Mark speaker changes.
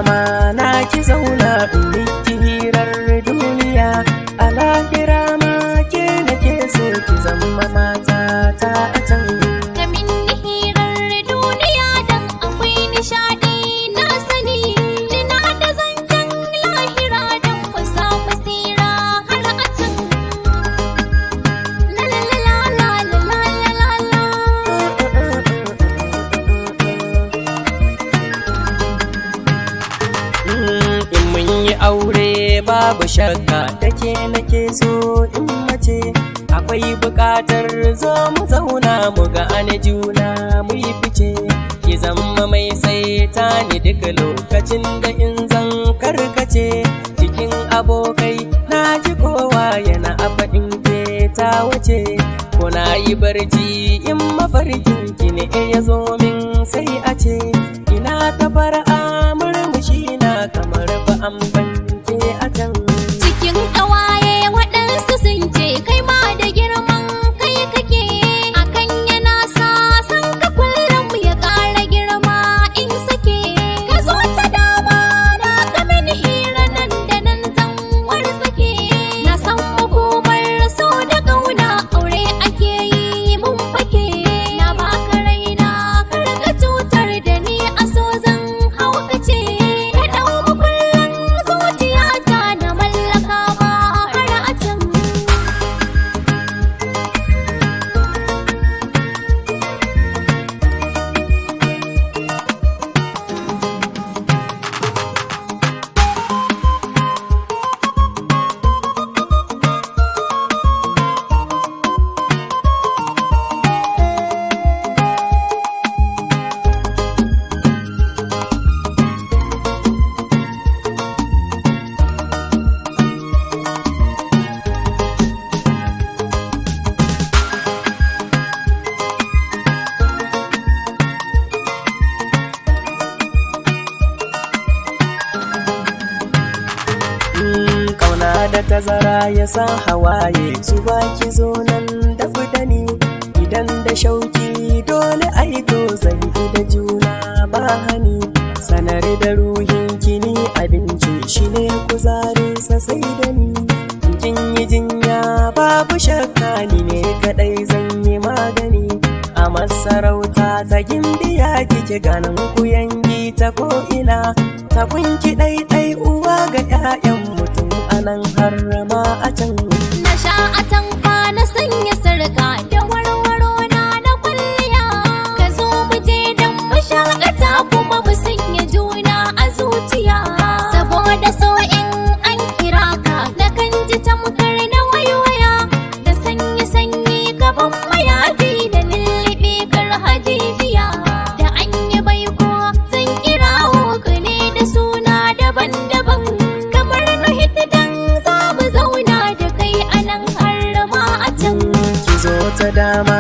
Speaker 1: dama na ki zauna in miki hirar duniya, a lahira ma ke nake so ki zama mata ta a can.
Speaker 2: Kamin hirar duniya dan akwai nishaɗi na sani, tuna da zancen lahira dan ku samu tsira har a can. La la la la la la la la.
Speaker 1: In mun yi aure babu shakka take nake so in mace, akwai buƙatar zo mu zauna mu ga ana juna mu yi fice, ki zama mai saita ni duk lokacin da in zan karkace. Cikin abokai na ji kowa yana a faɗin ke ta wace, ko na yi barci in mafarkin ki ne ya zo min sai a ce, ina ta fara'a murmushi na kamar ba an banke a can.
Speaker 2: Cikin ƙawaye waɗansu sun ce kai ma da girman kai kake, akan yana sa san ka kullum ya ƙara girma in sake. Ka zo ta dama na game ni hira nan da nan zan wartsake, na san hukumar so da ƙauna aure ake yi mun fake. Na baka raina kar ka cutar da ni a so zan haukace, ka ɗau makullin zuciyata na mallaka ma har a can.
Speaker 1: Kauna da tazara ya sa hawaye su baki zo nan da fidani, idan da shauki dole aiko zai da juna ba hani. Sanar da ruhin kini abinci shi ne kuzari sai da ni, kin yi jinya babu shakka ni ne kadai zan yi magani. A masarauta ta gimbiya kike ganin ku yangi ta ko'ina, ta kunki ɗaiɗai uwa ga 'ya'yan mutum anan har ma a can.
Speaker 2: Na sha atamfa na sanya sarka da warwaro na kwalliya, ka zo mu je dan mu shaƙata kuma mu sanya juna a zuciya. Saboda so in an kira ka na kan ji tamkar na waiwaya, da sanyi gaban mayafi da lulluɓe kar hajijiya. Da an yi baiko zan kirawo ka ne da suna daban-daban, kamar Nuhit dan za mu zauna da kai a nan har ma a can.
Speaker 1: Ki zo ta dama